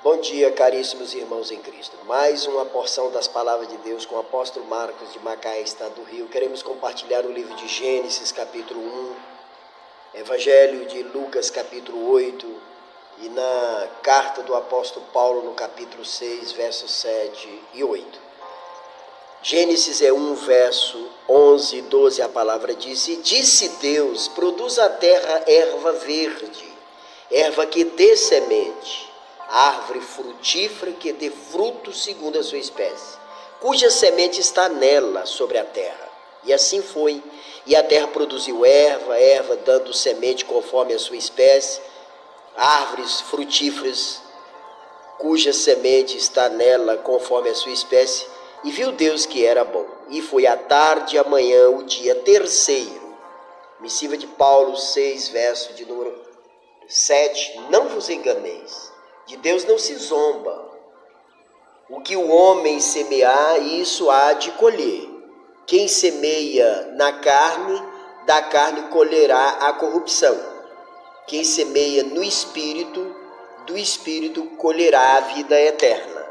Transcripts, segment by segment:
Bom dia, caríssimos irmãos em Cristo. Mais uma porção das palavras de Deus com o apóstolo Marcos de Macaé, estado do Rio. Queremos compartilhar o livro de Gênesis, capítulo 1, Evangelho de Lucas, capítulo 8, e na carta do apóstolo Paulo, no capítulo 6, versos 7 e 8. Gênesis 1, verso 11 e 12, a palavra diz: E disse Deus, produz a terra erva verde, erva que dê semente, árvore frutífera que dê fruto segundo a sua espécie, cuja semente está nela sobre a terra. E assim foi. E a terra produziu erva dando semente conforme a sua espécie, árvores frutíferas, cuja semente está nela conforme a sua espécie. E viu Deus que era bom. E foi à tarde e amanhã o dia terceiro. Missiva de Paulo 6, verso de número 7. Não vos enganeis. De Deus não se zomba. O que o homem semear, isso há de colher. Quem semeia na carne, da carne colherá a corrupção. Quem semeia no Espírito, do Espírito colherá a vida eterna.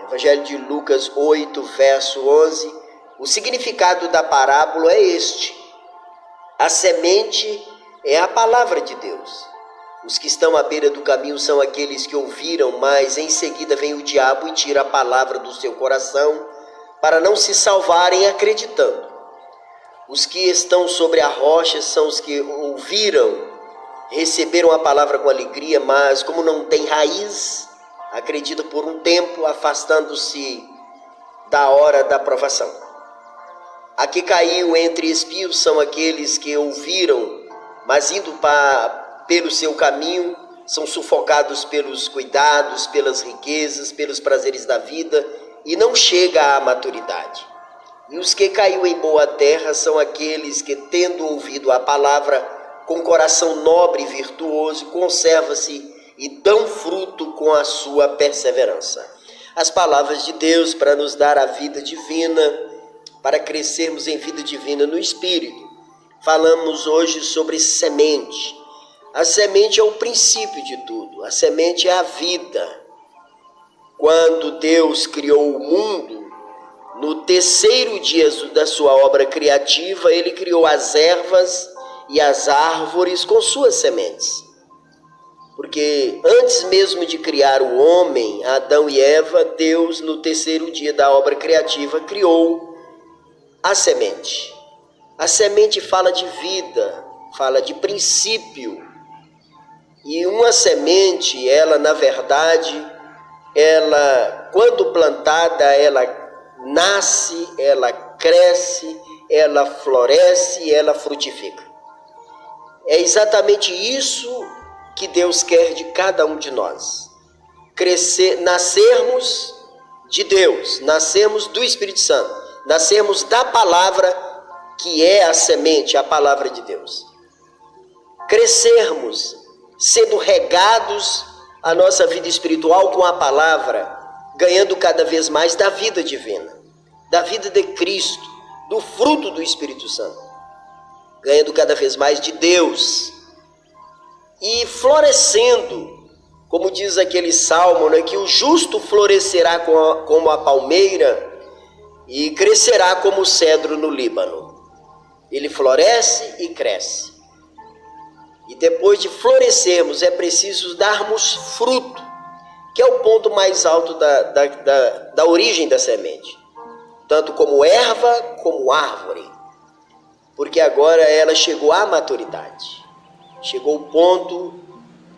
Evangelho de Lucas 8, verso 11. O significado da parábola é este: a semente é a palavra de Deus. Os que estão à beira do caminho são aqueles que ouviram, mas em seguida vem o diabo e tira a palavra do seu coração, para não se salvarem acreditando. Os que estão sobre a rocha são os que ouviram, receberam a palavra com alegria, mas como não tem raiz, acreditam por um tempo, afastando-se da hora da provação. A que caiu entre espios são aqueles que ouviram, mas indo pelo seu caminho, são sufocados pelos cuidados, pelas riquezas, pelos prazeres da vida, e não chega à maturidade. E os que caiu em boa terra são aqueles que, tendo ouvido a palavra, com coração nobre e virtuoso, conserva-se e dão fruto com a sua perseverança. As palavras de Deus para nos dar a vida divina, para crescermos em vida divina no Espírito. Falamos hoje sobre semente. A semente é o princípio de tudo, a semente é a vida. Quando Deus criou o mundo, no terceiro dia da sua obra criativa, Ele criou as ervas e as árvores com suas sementes. Porque antes mesmo de criar o homem, Adão e Eva, Deus, no terceiro dia da obra criativa, criou a semente. A semente fala de vida, fala de princípio. E uma semente, ela na verdade, ela quando plantada, ela nasce, ela cresce, ela floresce, ela frutifica. É exatamente isso que Deus quer de cada um de nós. Crescer, nascermos de Deus, nascermos do Espírito Santo, nascermos da palavra que é a semente, a palavra de Deus. Crescermos, sendo regados a nossa vida espiritual com a palavra, ganhando cada vez mais da vida divina, da vida de Cristo, do fruto do Espírito Santo, ganhando cada vez mais de Deus e florescendo, como diz aquele salmo, né, que o justo florescerá como a palmeira e crescerá como o cedro no Líbano. Ele floresce e cresce. E depois de florescermos, é preciso darmos fruto, que é o ponto mais alto da origem da semente. Tanto como erva, como árvore. Porque agora ela chegou à maturidade. Chegou ao ponto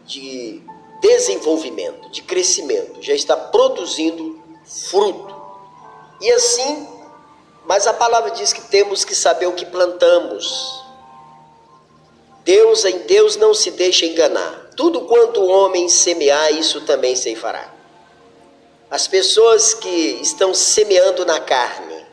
de desenvolvimento, de crescimento. Já está produzindo fruto. E assim, mas a palavra diz que temos que saber o que plantamos. Em Deus não se deixa enganar. Tudo quanto o homem semear, isso também ceifará. As pessoas que estão semeando na carne,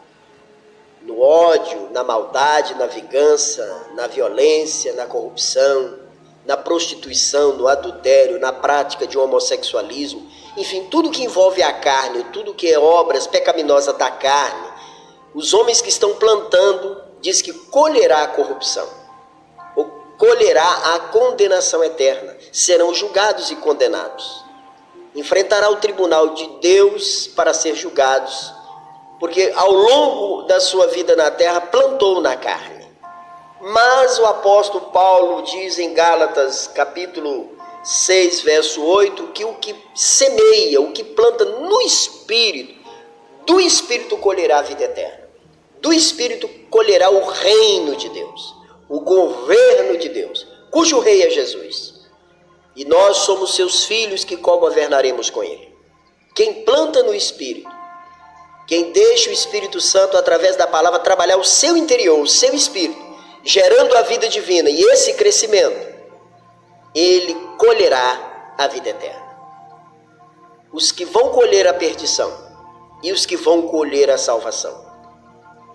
no ódio, na maldade, na vingança, na violência, na corrupção, na prostituição, no adultério, na prática de homossexualismo, enfim, tudo que envolve a carne, tudo que é obras pecaminosas da carne, os homens que estão plantando, diz que colherá a corrupção. Colherá a condenação eterna, serão julgados e condenados. enfrentará o tribunal de Deus para ser julgados, porque ao longo da sua vida na terra plantou na carne. Mas o apóstolo Paulo diz em Gálatas capítulo 6, verso 8, que o que semeia, o que planta no Espírito, do Espírito colherá a vida eterna. Do Espírito colherá o reino de Deus, o governo de Deus, cujo rei é Jesus. E nós somos seus filhos que co-governaremos com ele. Quem planta no Espírito, quem deixa o Espírito Santo através da palavra trabalhar o seu interior, o seu Espírito, gerando a vida divina e esse crescimento, ele colherá a vida eterna. Os que vão colher a perdição e os que vão colher a salvação.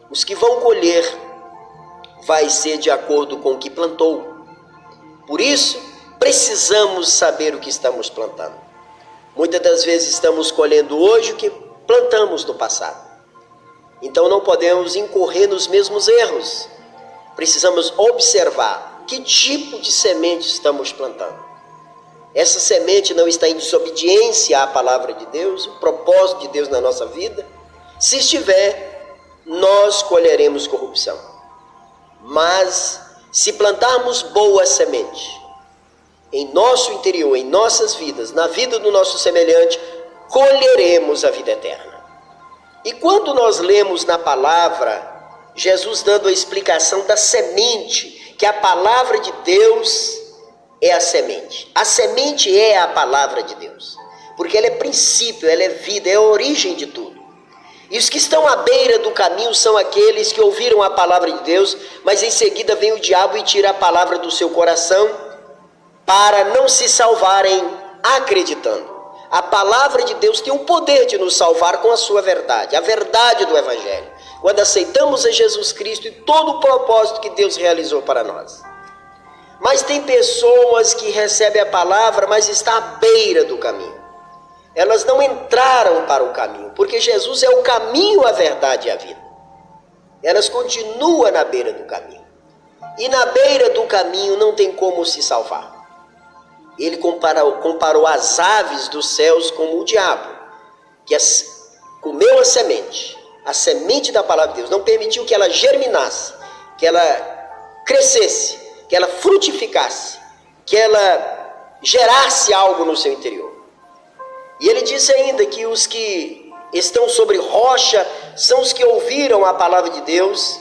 Os que vão colher vai ser de acordo com o que plantou. Por isso, precisamos saber o que estamos plantando. Muitas das vezes estamos colhendo hoje o que plantamos no passado. Então não podemos incorrer nos mesmos erros. Precisamos observar que tipo de semente estamos plantando. Essa semente não está em desobediência à palavra de Deus, o propósito de Deus na nossa vida. Se estiver, nós colheremos corrupção. Mas se plantarmos boa semente em nosso interior, em nossas vidas, na vida do nosso semelhante, colheremos a vida eterna. E quando nós lemos na palavra, Jesus dando a explicação da semente, que a palavra de Deus é a semente. A semente é a palavra de Deus, porque ela é princípio, ela é vida, é a origem de tudo. E os que estão à beira do caminho são aqueles que ouviram a palavra de Deus, mas em seguida vem o diabo e tira a palavra do seu coração para não se salvarem acreditando. A palavra de Deus tem o poder de nos salvar com a sua verdade, a verdade do Evangelho. Quando aceitamos a Jesus Cristo e todo o propósito que Deus realizou para nós. Mas tem pessoas que recebem a palavra, mas está à beira do caminho. Elas não entraram para o caminho, porque Jesus é o caminho, a verdade e a vida. Elas continuam na beira do caminho. E na beira do caminho não tem como se salvar. Ele comparou as aves dos céus com o diabo, que comeu a semente da palavra de Deus, não permitiu que ela germinasse, que ela crescesse, que ela frutificasse, que ela gerasse algo no seu interior. E ele disse ainda que os que estão sobre rocha são os que ouviram a palavra de Deus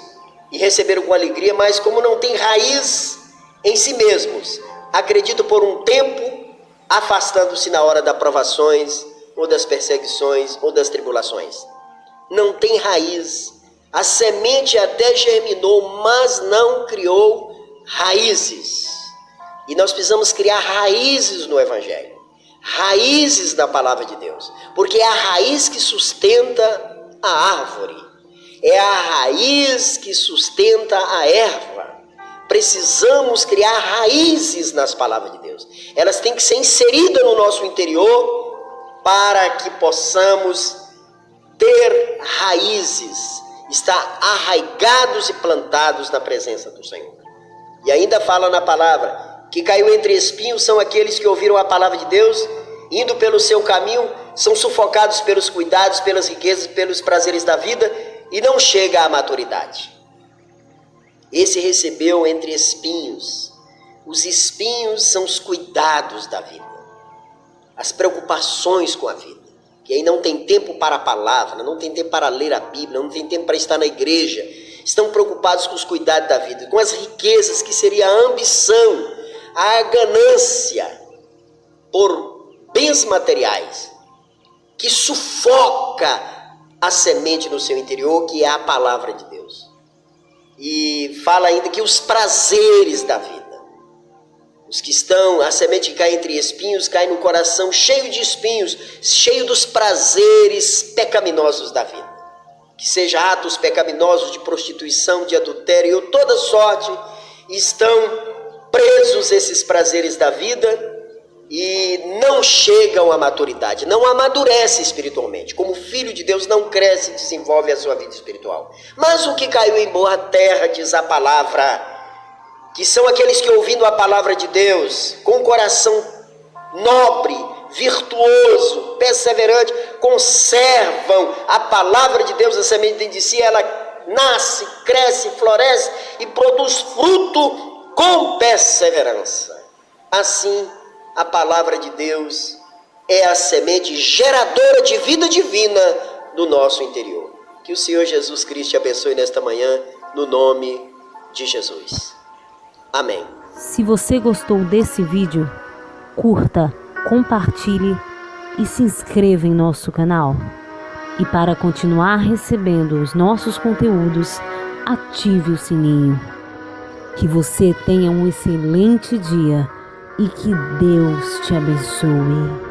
e receberam com alegria, mas como não tem raiz em si mesmos, acreditam por um tempo, afastando-se na hora das provações, ou das perseguições, ou das tribulações. Não tem raiz. A semente até germinou, mas não criou raízes. E nós precisamos criar raízes no Evangelho. Raízes da palavra de Deus, porque é a raiz que sustenta a árvore, é a raiz que sustenta a erva. Precisamos criar raízes nas palavras de Deus. Elas têm que ser inseridas no nosso interior para que possamos ter raízes, estar arraigados e plantados na presença do Senhor. E ainda fala na palavra que caiu entre espinhos são aqueles que ouviram a palavra de Deus, indo pelo seu caminho, são sufocados pelos cuidados, pelas riquezas, pelos prazeres da vida e não chega à maturidade. Esse recebeu entre espinhos. Os espinhos são os cuidados da vida, as preocupações com a vida, que aí não tem tempo para a palavra, não tem tempo para ler a Bíblia, não tem tempo para estar na igreja, estão preocupados com os cuidados da vida, com as riquezas que seria a ambição, a ganância por bens materiais, que sufoca a semente no seu interior, que é a palavra de Deus. E fala ainda que os prazeres da vida, os que estão, a semente que cai entre espinhos, cai no coração cheio de espinhos, cheio dos prazeres pecaminosos da vida, que seja atos pecaminosos de prostituição, de adultério ou toda sorte, estão presos esses prazeres da vida e não chegam à maturidade, não amadurece espiritualmente. Como filho de Deus não cresce e desenvolve a sua vida espiritual. Mas o que caiu em boa terra, diz a palavra, que são aqueles que ouvindo a palavra de Deus, com o coração nobre, virtuoso, perseverante, conservam a palavra de Deus, a semente dentro de si, ela nasce, cresce, floresce e produz fruto com perseverança. Assim, a palavra de Deus é a semente geradora de vida divina do nosso interior. Que o Senhor Jesus Cristo te abençoe nesta manhã, no nome de Jesus. Amém. Se você gostou desse vídeo, curta, compartilhe e se inscreva em nosso canal. E para continuar recebendo os nossos conteúdos, ative o sininho. Que você tenha um excelente dia e que Deus te abençoe.